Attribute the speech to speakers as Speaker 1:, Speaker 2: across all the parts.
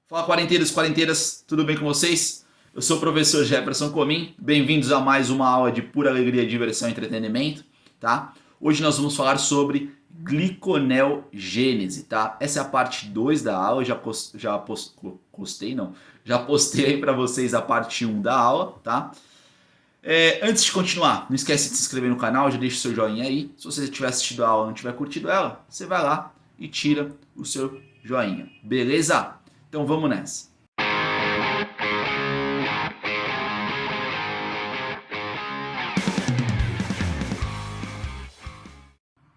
Speaker 1: Fala quarenteiros, quarenteiras, tudo bem com vocês? Eu sou o professor Jefferson Comin, bem-vindos a mais uma aula de pura alegria, diversão e entretenimento, tá? Hoje nós vamos falar sobre gliconeogênese, tá? Essa é a parte 2 da aula, já postei aí para vocês a parte 1 da aula, tá? Antes de continuar, não esquece de se inscrever no canal, já deixa o seu joinha aí. Se você tiver assistido a aula e não tiver curtido ela, você vai lá e tira o seu joinha, beleza? Então vamos nessa.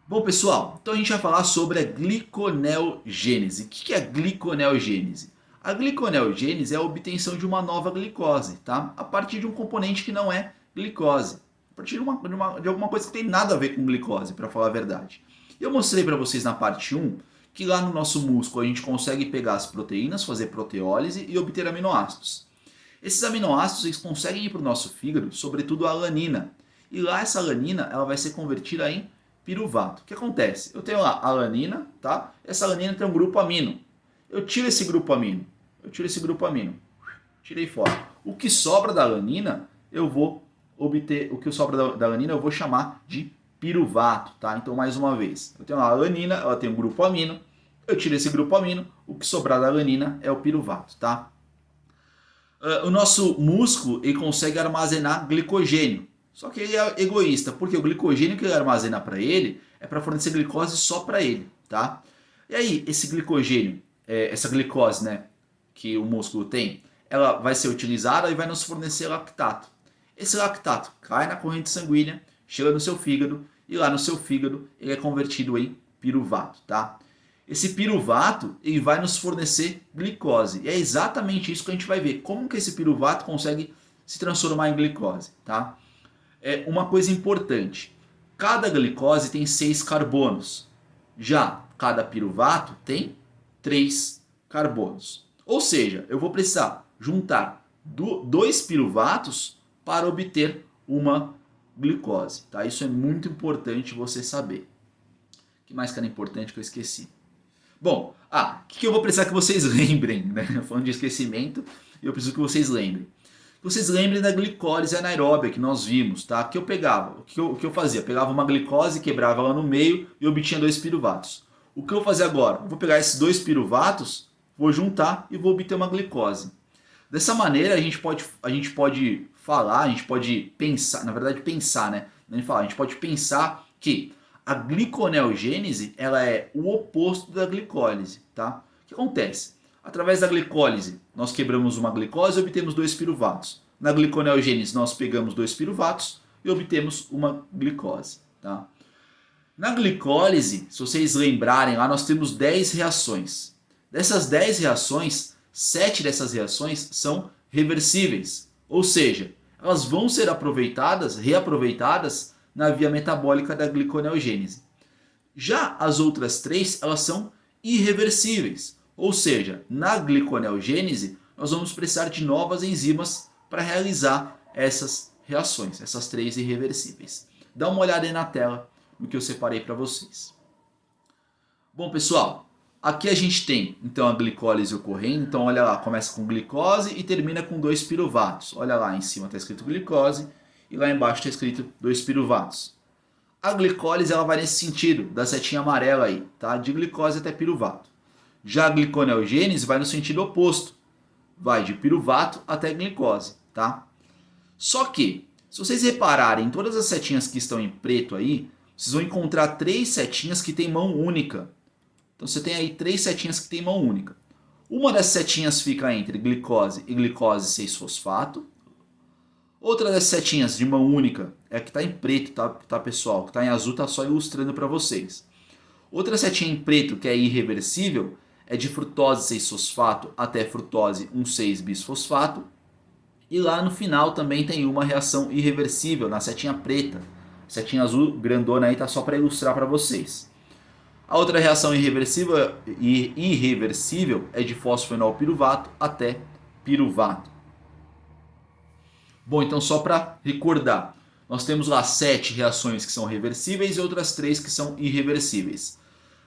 Speaker 1: Bom pessoal, então a gente vai falar sobre a gliconeogênese. O que é a gliconeogênese? A gliconeogênese é a obtenção de uma nova glicose, tá? A partir de um componente que não é glicose. A partir de alguma coisa que tem nada a ver com glicose, para falar a verdade. Eu mostrei para vocês na parte 1 que lá no nosso músculo a gente consegue pegar as proteínas, fazer proteólise e obter aminoácidos. Esses aminoácidos eles conseguem ir para o nosso fígado, sobretudo a alanina. E lá essa alanina ela vai ser convertida em piruvato. O que acontece? Eu tenho lá a alanina, tá? Essa alanina tem um grupo amino. Eu tiro esse grupo amino. Tirei fora. O que sobra da alanina, eu vou obter, o que sobra da alanina eu vou chamar de piruvato, tá? Então mais uma vez, eu tenho lá a alanina, ela tem um grupo amino, eu tiro esse grupo amino, o que sobrar da alanina é o piruvato, tá? O nosso músculo ele consegue armazenar glicogênio, só que ele é egoísta, porque o glicogênio que ele armazena para ele é para fornecer glicose só para ele, tá? E aí, esse glicogênio, essa glicose, né, que o músculo tem, ela vai ser utilizada e vai nos fornecer lactato. Esse lactato cai na corrente sanguínea, chega no seu fígado e lá no seu fígado ele é convertido em piruvato, tá? Esse piruvato ele vai nos fornecer glicose e é exatamente isso que a gente vai ver, como que esse piruvato consegue se transformar em glicose, tá? É uma coisa importante, cada glicose tem 6 carbonos, já cada piruvato tem 3 carbonos. Ou seja, eu vou precisar juntar 2 piruvatos para obter uma glicose, tá? Isso é muito importante você saber. O que mais que era importante que eu esqueci? Bom, o que eu vou precisar que vocês lembrem, né? Falando de esquecimento, eu preciso que vocês lembrem. Vocês lembrem da glicólise anaeróbia que nós vimos, tá? Que eu pegava, o que eu fazia? Pegava uma glicose, quebrava ela no meio e obtinha 2 piruvatos. O que eu vou fazer agora? Eu vou pegar esses 2 piruvatos, vou juntar e vou obter uma glicose. Dessa maneira a gente pode falar, a gente pode pensar, na verdade pensar, né? A gente pode pensar que a gliconeogênese ela é o oposto da glicólise, tá? O que acontece? Através da glicólise nós quebramos uma glicose e obtemos 2 piruvatos. Na gliconeogênese nós pegamos 2 piruvatos e obtemos uma glicose, tá? Na glicólise, se vocês lembrarem lá, nós temos 10 reações. Dessas 10 reações, 7 dessas reações são reversíveis, ou seja, elas vão ser reaproveitadas na via metabólica da gliconeogênese. Já as outras 3, elas são irreversíveis, ou seja, na gliconeogênese nós vamos precisar de novas enzimas para realizar essas reações, essas 3 irreversíveis. Dá uma olhada aí na tela no que eu separei para vocês. Bom pessoal, aqui a gente tem então a glicólise ocorrendo, então olha lá, começa com glicose e termina com 2 piruvatos. Olha lá em cima está escrito glicose e lá embaixo está escrito 2 piruvatos. A glicólise ela vai nesse sentido, da setinha amarela aí, tá? De glicose até piruvato. Já a gliconeogênese vai no sentido oposto, vai de piruvato até glicose, tá? Só que, se vocês repararem em todas as setinhas que estão em preto aí, vocês vão encontrar 3 setinhas que têm mão única. Então você tem aí 3 setinhas que têm mão única. Uma das setinhas fica entre glicose e glicose 6-fosfato. Outra das setinhas de mão única é a que está em preto, tá pessoal? Que está em azul está só ilustrando para vocês. Outra setinha em preto que é irreversível é de frutose 6-fosfato até frutose 1,6-bisfosfato. E lá no final também tem uma reação irreversível na setinha preta. A setinha azul grandona aí está só para ilustrar para vocês. A outra reação irreversível é de fosfenolpiruvato até piruvato. Bom, então só para recordar, nós temos lá 7 reações que são reversíveis e outras 3 que são irreversíveis.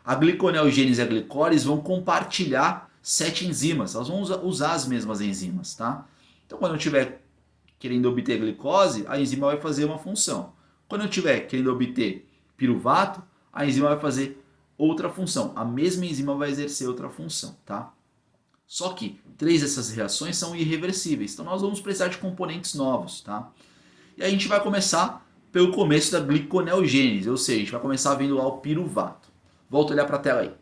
Speaker 1: A gliconeogênese e a glicólise vão compartilhar 7 enzimas, elas vão usar as mesmas enzimas, tá? Então quando eu estiver querendo obter glicose, a enzima vai fazer uma função. Quando eu estiver querendo obter piruvato, a enzima vai fazer outra função. A mesma enzima vai exercer outra função, tá? Só que 3 dessas reações são irreversíveis, então nós vamos precisar de componentes novos, tá? E a gente vai começar pelo começo da gliconeogênese, ou seja, a gente vai começar vendo lá o piruvato. Volta a olhar para a tela aí.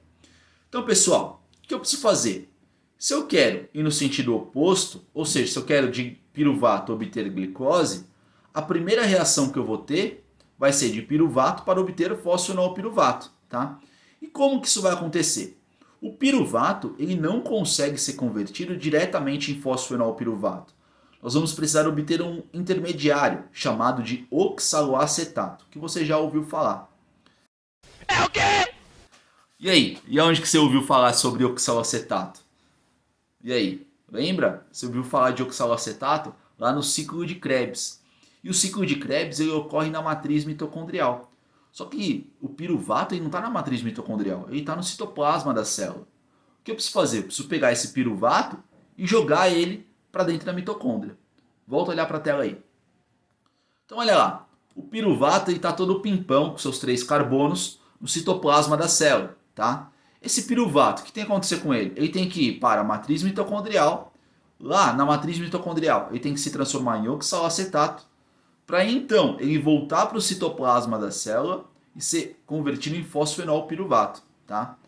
Speaker 1: Então, pessoal, o que eu preciso fazer? Se eu quero ir no sentido oposto, ou seja, se eu quero de piruvato obter glicose, a primeira reação que eu vou ter vai ser de piruvato para obter fosfenolpiruvato, tá? E como que isso vai acontecer? O piruvato ele não consegue ser convertido diretamente em fosfenolpiruvato. Nós vamos precisar obter um intermediário chamado de oxaloacetato, que você já ouviu falar.
Speaker 2: É o quê?
Speaker 1: E aí? E aonde que você ouviu falar sobre oxaloacetato? E aí? Lembra? Você ouviu falar de oxaloacetato? Lá no ciclo de Krebs. E o ciclo de Krebs ele ocorre na matriz mitocondrial. Só que o piruvato ele não está na matriz mitocondrial, ele está no citoplasma da célula. O que eu preciso fazer? Eu preciso pegar esse piruvato e jogar ele para dentro da mitocôndria. Volta a olhar para a tela aí. Então olha lá, o piruvato está todo pimpão com seus 3 carbonos no citoplasma da célula, tá? Esse piruvato, o que tem que acontecer com ele? Ele tem que ir para a matriz mitocondrial. Lá na matriz mitocondrial, ele tem que se transformar em oxaloacetato, para então ele voltar para o citoplasma da célula e ser convertido em fosfenolpiruvato, tá?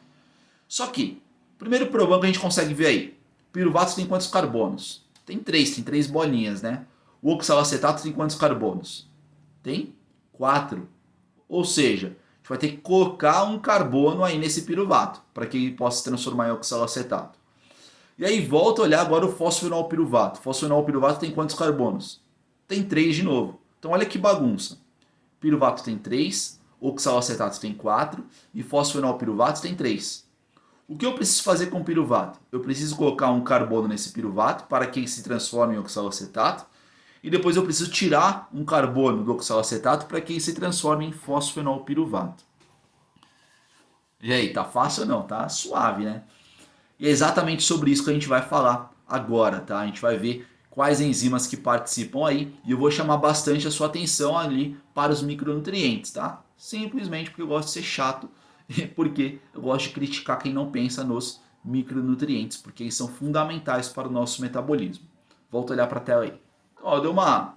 Speaker 1: Só que, o primeiro problema que a gente consegue ver aí, o piruvato tem quantos carbonos? Tem 3 bolinhas, né? O oxaloacetato tem quantos carbonos? Tem 4. Ou seja, a gente vai ter que colocar um carbono aí nesse piruvato, para que ele possa se transformar em oxaloacetato. E aí volta a olhar agora o fosfenolpiruvato. O fosfenolpiruvato tem quantos carbonos? Tem 3 de novo. Então olha que bagunça. Piruvato tem 3, oxaloacetato tem 4 e fosfenolpiruvato tem 3. O que eu preciso fazer com o piruvato? Eu preciso colocar um carbono nesse piruvato para que ele se transforme em oxaloacetato. E depois eu preciso tirar um carbono do oxaloacetato para que ele se transforme em fosfenolpiruvato. E aí, tá fácil ou não? Tá suave, né? E é exatamente sobre isso que a gente vai falar agora, tá? A gente vai ver quais enzimas que participam aí e eu vou chamar bastante a sua atenção ali para os micronutrientes, tá? Simplesmente porque eu gosto de ser chato e porque eu gosto de criticar quem não pensa nos micronutrientes, porque eles são fundamentais para o nosso metabolismo. Volta a olhar para a tela aí. Então, ó, deu uma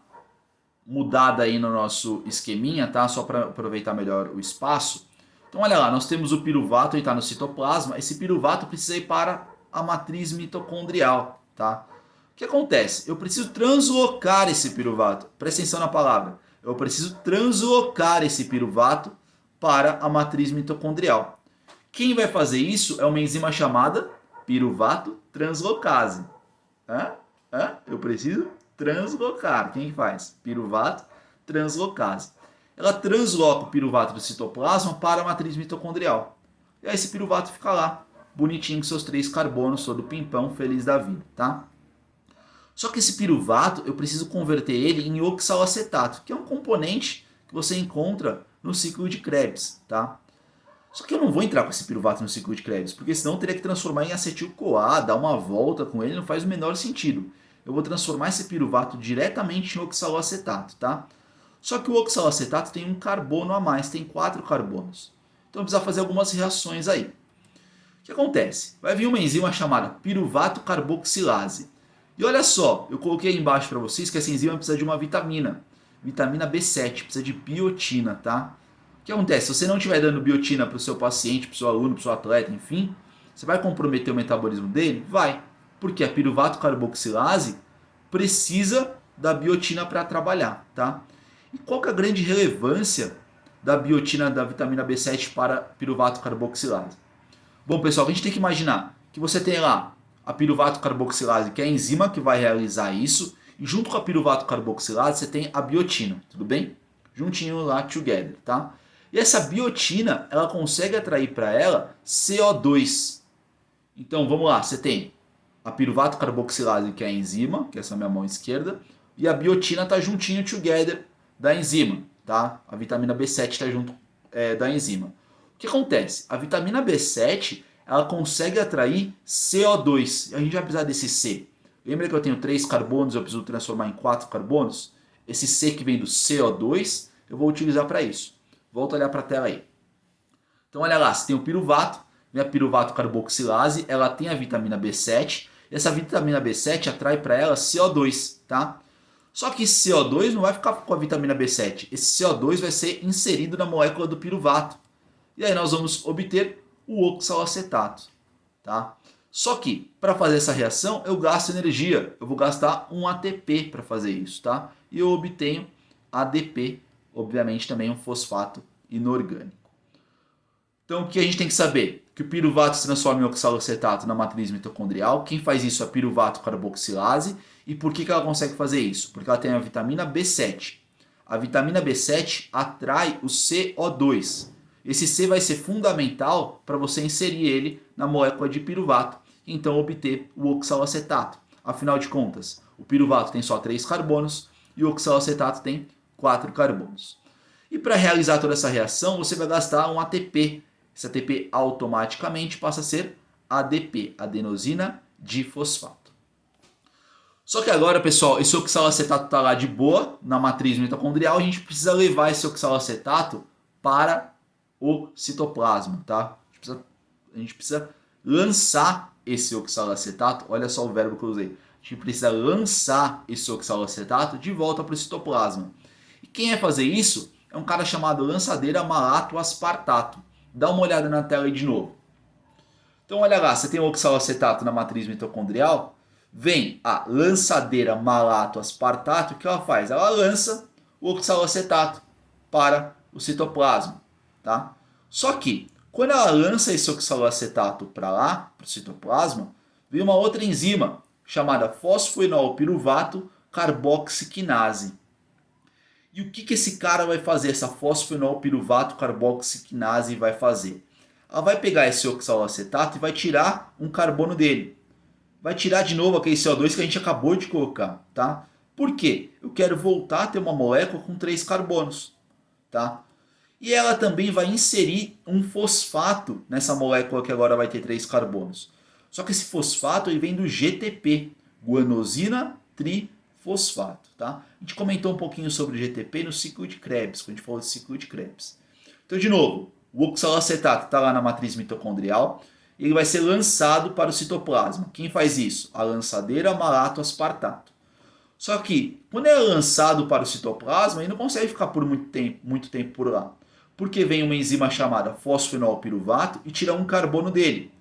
Speaker 1: mudada aí no nosso esqueminha, tá? Só para aproveitar melhor o espaço. Então olha lá, nós temos o piruvato, ele está no citoplasma. Esse piruvato precisa ir para a matriz mitocondrial, tá? O que acontece? Eu preciso translocar esse piruvato. Presta atenção na palavra. Eu preciso translocar esse piruvato para a matriz mitocondrial. Quem vai fazer isso é uma enzima chamada piruvato translocase. Eu preciso translocar. Quem faz? Piruvato translocase. Ela transloca o piruvato do citoplasma para a matriz mitocondrial. E aí esse piruvato fica lá, bonitinho com seus 3 carbonos, todo pimpão, feliz da vida, tá? Só que esse piruvato, eu preciso converter ele em oxaloacetato, que é um componente que você encontra no ciclo de Krebs, tá? Só que eu não vou entrar com esse piruvato no ciclo de Krebs, porque senão eu teria que transformar em acetil-CoA, dar uma volta com ele, não faz o menor sentido. Eu vou transformar esse piruvato diretamente em oxaloacetato, tá? Só que o oxaloacetato tem um carbono a mais, tem 4 carbonos. Então precisa fazer algumas reações aí. O que acontece? Vai vir uma enzima chamada piruvato carboxilase. E olha só, eu coloquei aí embaixo para vocês que essa enzima precisa de uma vitamina. Vitamina B7, precisa de biotina, tá? O que acontece? Se você não estiver dando biotina para o seu paciente, para o seu aluno, para o seu atleta, enfim, você vai comprometer o metabolismo dele? Vai. Porque a piruvato carboxilase precisa da biotina para trabalhar, tá? E qual que é a grande relevância da biotina da vitamina B7 para piruvato carboxilase? Bom, pessoal, a gente tem que imaginar que você tem lá a piruvato carboxilase, que é a enzima que vai realizar isso, e junto com a piruvato carboxilase você tem a biotina, tudo bem? Juntinho lá, together, tá? E essa biotina, ela consegue atrair para ela CO2. Então, vamos lá, você tem a piruvato carboxilase, que é a enzima, que é essa minha mão esquerda, e a biotina está juntinho, together, da enzima, tá? A vitamina B7 está junto da enzima. O que acontece? A vitamina B7 ela consegue atrair CO2. A gente vai precisar desse C. Lembra que eu tenho 3 carbonos, eu preciso transformar em 4 carbonos? Esse C que vem do CO2, eu vou utilizar para isso. Volta a olhar para a tela aí. Então olha lá, você tem o piruvato, a piruvato carboxilase, ela tem a vitamina B7, e essa vitamina B7 atrai para ela CO2, tá? Só que esse CO2 não vai ficar com a vitamina B7, esse CO2 vai ser inserido na molécula do piruvato. E aí nós vamos obter o oxalacetato, tá? Só que, para fazer essa reação, eu gasto energia. Eu vou gastar um ATP para fazer isso, tá? E eu obtenho ADP, obviamente também um fosfato inorgânico. Então, o que a gente tem que saber? Que o piruvato se transforma em oxalacetato na matriz mitocondrial. Quem faz isso é a piruvato carboxilase. E por que ela consegue fazer isso? Porque ela tem a vitamina B7. A vitamina B7 atrai o CO2. Esse C vai ser fundamental para você inserir ele na molécula de piruvato, e então obter o oxalacetato. Afinal de contas, o piruvato tem só 3 carbonos e o oxalacetato tem 4 carbonos. E para realizar toda essa reação, você vai gastar um ATP. Esse ATP automaticamente passa a ser ADP, adenosina difosfato. Só que agora, pessoal, esse oxalacetato está lá de boa na matriz mitocondrial, a gente precisa levar esse oxalacetato para o citoplasma, tá? A gente precisa lançar esse oxalacetato, olha só o verbo que eu usei. A gente precisa lançar esse oxalacetato de volta para o citoplasma. E quem vai fazer isso é um cara chamado lançadeira malato-aspartato. Dá uma olhada na tela aí de novo. Então olha lá, você tem o oxalacetato na matriz mitocondrial, vem a lançadeira malato-aspartato, o que ela faz? Ela lança o oxalacetato para o citoplasma. Tá? Só que, quando ela lança esse oxalacetato para lá, para o citoplasma, vem uma outra enzima chamada fosfoenolpiruvato carboxiquinase. E o que esse cara vai fazer, essa fosfoenolpiruvato carboxiquinase vai fazer? Ela vai pegar esse oxalacetato e vai tirar um carbono dele. Vai tirar de novo aquele CO2 que a gente acabou de colocar. Tá? Por quê? Eu quero voltar a ter uma molécula com 3 carbonos. Tá? E ela também vai inserir um fosfato nessa molécula que agora vai ter 3 carbonos. Só que esse fosfato ele vem do GTP, guanosina trifosfato. Tá? A gente comentou um pouquinho sobre o GTP no ciclo de Krebs, quando a gente falou de ciclo de Krebs. Então, de novo, o oxalacetato está lá na matriz mitocondrial e ele vai ser lançado para o citoplasma. Quem faz isso? A lançadeira malato-aspartato. Só que, quando é lançado para o citoplasma, ele não consegue ficar por muito tempo por lá. Porque vem uma enzima chamada fosfenolpiruvato e tira um carbono dele.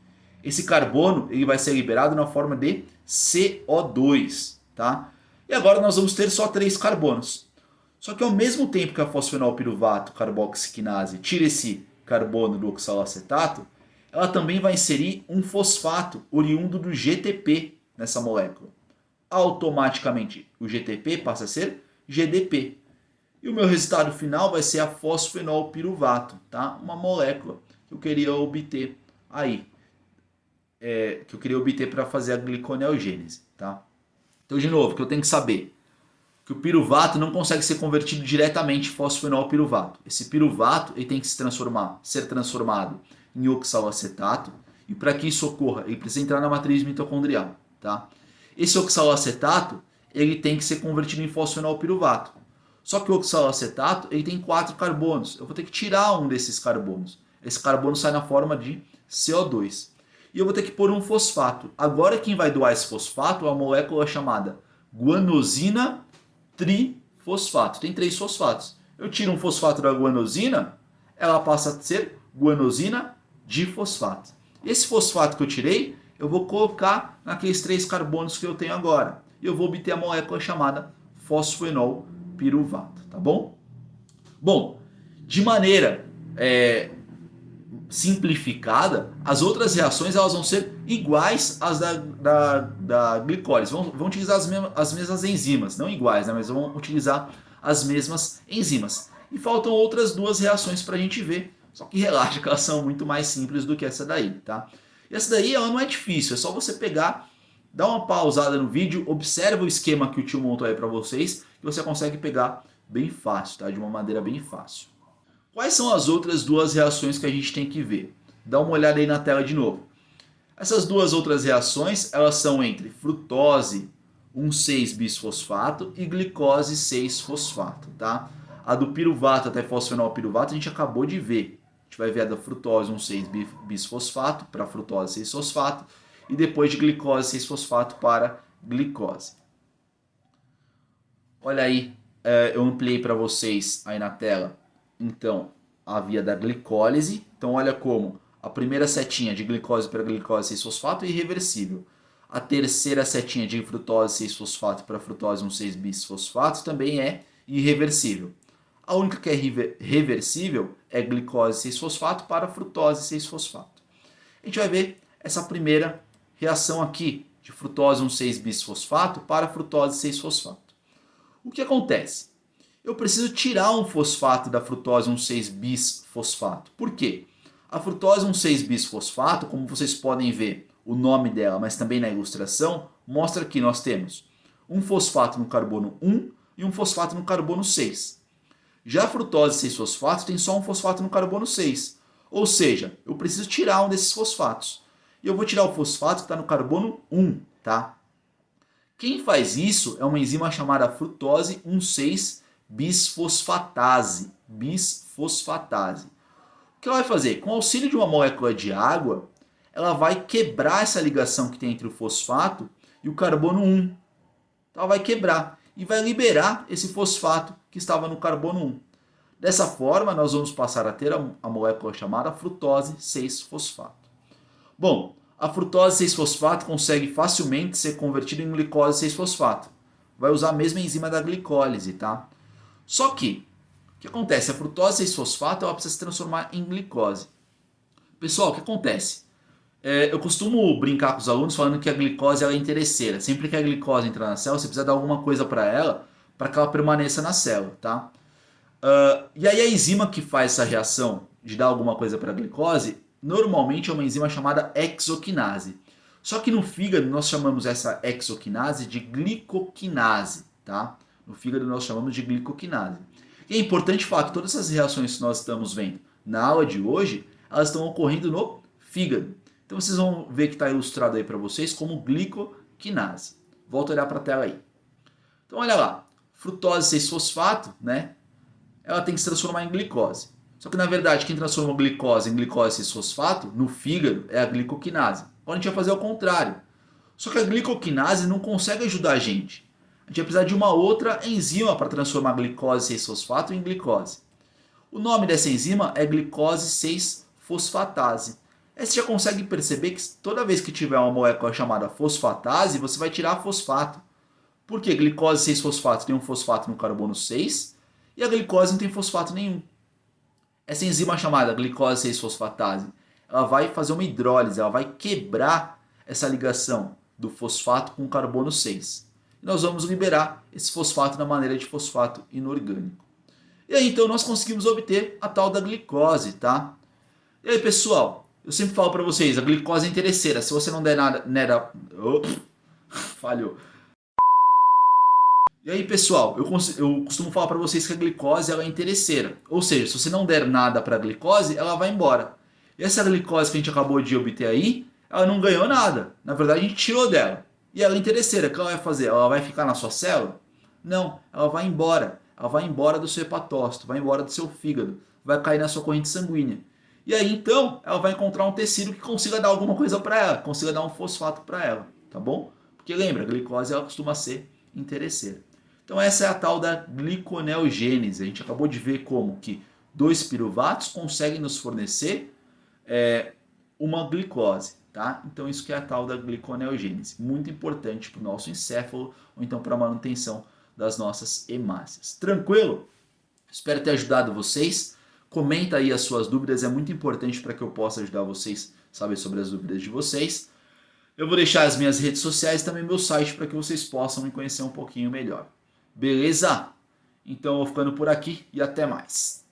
Speaker 1: Esse carbono ele vai ser liberado na forma de CO2. Tá? E agora nós vamos ter só 3 carbonos. Só que ao mesmo tempo que a fosfenolpiruvato carboxiquinase tira esse carbono do oxalacetato, ela também vai inserir um fosfato oriundo do GTP nessa molécula. Automaticamente o GTP passa a ser GDP. E o meu resultado final vai ser a fosfenolpiruvato, tá? Uma molécula que eu queria obter aí. Que eu queria obter para fazer a gliconeogênese, tá? Então, de novo, que eu tenho que saber que o piruvato não consegue ser convertido diretamente em fosfenolpiruvato. Esse piruvato ele tem que ser transformado em oxalacetato, e para que isso ocorra, ele precisa entrar na matriz mitocondrial, tá? Esse oxalacetato ele tem que ser convertido em fosfenolpiruvato. Só que o oxalacetato ele tem 4 carbonos. Eu vou ter que tirar um desses carbonos. Esse carbono sai na forma de CO2. E eu vou ter que pôr um fosfato. Agora quem vai doar esse fosfato é uma molécula chamada guanosina trifosfato. Tem 3 fosfatos. Eu tiro um fosfato da guanosina, ela passa a ser guanosina difosfato. Esse fosfato que eu tirei, eu vou colocar naqueles 3 carbonos que eu tenho agora. E eu vou obter a molécula chamada fosfenolpiruvato, tá bom? Bom, de maneira simplificada, as outras reações elas vão ser iguais às da glicólise. Vão utilizar as mesmas enzimas, não iguais, né, mas vão utilizar as mesmas enzimas. E faltam outras 2 reações para a gente ver, só que relaxa que elas são muito mais simples do que essa daí, tá? E essa daí ela não é difícil, é só você pegar, dar uma pausada no vídeo, observa o esquema que o tio montou aí para vocês, que você consegue pegar bem fácil, tá? De uma maneira bem fácil. Quais são as outras 2 reações que a gente tem que ver? Dá uma olhada aí na tela de novo. Essas duas outras reações, elas são entre frutose 1,6-bisfosfato e glicose 6-fosfato, tá? A do piruvato até fosfenolpiruvato a gente acabou de ver. A gente vai ver a da frutose 1,6-bisfosfato para frutose 6-fosfato e depois de glicose 6-fosfato para glicose. Olha aí, eu ampliei para vocês aí na tela, então, a via da glicólise. Então olha como a primeira setinha de glicose para glicose 6-fosfato é irreversível. A terceira setinha de frutose 6-fosfato para frutose 1,6-bisfosfato também é irreversível. A única que é reversível é glicose 6-fosfato para frutose 6-fosfato. A gente vai ver essa primeira reação aqui de frutose 1,6-bisfosfato para frutose 6-fosfato. O que acontece? Eu preciso tirar um fosfato da frutose 1,6-bisfosfato. Por quê? A frutose 1,6-bisfosfato, como vocês podem ver, o nome dela, mas também na ilustração, mostra que nós temos um fosfato no carbono 1 e um fosfato no carbono 6. Já a frutose 6-fosfato tem só um fosfato no carbono 6. Ou seja, eu preciso tirar um desses fosfatos. E eu vou tirar o fosfato que está no carbono 1, tá? Quem faz isso é uma enzima chamada frutose 1,6-bisfosfatase. Bisfosfatase. O que ela vai fazer? Com o auxílio de uma molécula de água, ela vai quebrar essa ligação que tem entre o fosfato e o carbono 1. Então ela vai quebrar e vai liberar esse fosfato que estava no carbono 1. Dessa forma, nós vamos passar a ter a molécula chamada frutose 6-fosfato. Bom, a frutose 6-fosfato consegue facilmente ser convertida em glicose 6-fosfato. Vai usar a mesma enzima da glicólise, tá? Só que, o que acontece? A frutose 6-fosfato ela precisa se transformar em glicose. Pessoal, o que acontece? Eu costumo brincar com os alunos falando que a glicose ela é interesseira. Sempre que a glicose entra na célula, você precisa dar alguma coisa para ela que ela permaneça na célula, tá? E aí a enzima que faz essa reação de dar alguma coisa para a glicose, normalmente é uma enzima chamada hexoquinase. Só que no fígado nós chamamos essa hexoquinase de glicoquinase, tá? No fígado nós chamamos de glicoquinase. E é importante falar que todas essas reações que nós estamos vendo na aula de hoje, elas estão ocorrendo no fígado. Então vocês vão ver que está ilustrado aí para vocês como glicoquinase. Volta a olhar para a tela aí. Então olha lá, frutose 6-fosfato, né? Ela tem que se transformar em glicose. Só que na verdade quem transforma a glicose em glicose 6-fosfato no fígado é a glicoquinase. Agora a gente vai fazer o contrário. Só que a glicoquinase não consegue ajudar a gente. A gente vai precisar de uma outra enzima para transformar a glicose 6-fosfato em glicose. O nome dessa enzima é glicose 6-fosfatase. Aí você já consegue perceber que toda vez que tiver uma molécula chamada fosfatase, você vai tirar fosfato. Porque glicose 6-fosfato tem um fosfato no carbono 6 e a glicose não tem fosfato nenhum. Essa enzima chamada glicose 6-fosfatase, ela vai fazer uma hidrólise, ela vai quebrar essa ligação do fosfato com o carbono 6. E nós vamos liberar esse fosfato na maneira de fosfato inorgânico. E aí então nós conseguimos obter a tal da glicose, tá? E aí pessoal, eu sempre falo para vocês, a glicose é interesseira. Se você não der nada... falhou. E aí, pessoal, eu costumo falar para vocês que a glicose ela é interesseira. Ou seja, se você não der nada para a glicose, ela vai embora. E essa glicose que a gente acabou de obter aí, ela não ganhou nada. Na verdade, a gente tirou dela. E ela é interesseira. O que ela vai fazer? Ela vai ficar na sua célula? Não, ela vai embora. Ela vai embora do seu hepatócito, vai embora do seu fígado, vai cair na sua corrente sanguínea. E aí então ela vai encontrar um tecido que consiga dar alguma coisa para ela, consiga dar um fosfato para ela, tá bom? Porque lembra, a glicose ela costuma ser interesseira. Então essa é a tal da gliconeogênese. A gente acabou de ver como que 2 piruvatos conseguem nos fornecer uma glicose, tá? Então isso que é a tal da gliconeogênese. Muito importante para o nosso encéfalo ou então para a manutenção das nossas hemácias. Tranquilo? Espero ter ajudado vocês. Comenta aí as suas dúvidas, é muito importante para que eu possa ajudar vocês a saber sobre as dúvidas de vocês. Eu vou deixar as minhas redes sociais e também meu site para que vocês possam me conhecer um pouquinho melhor. Beleza? Então eu vou ficando por aqui e até mais.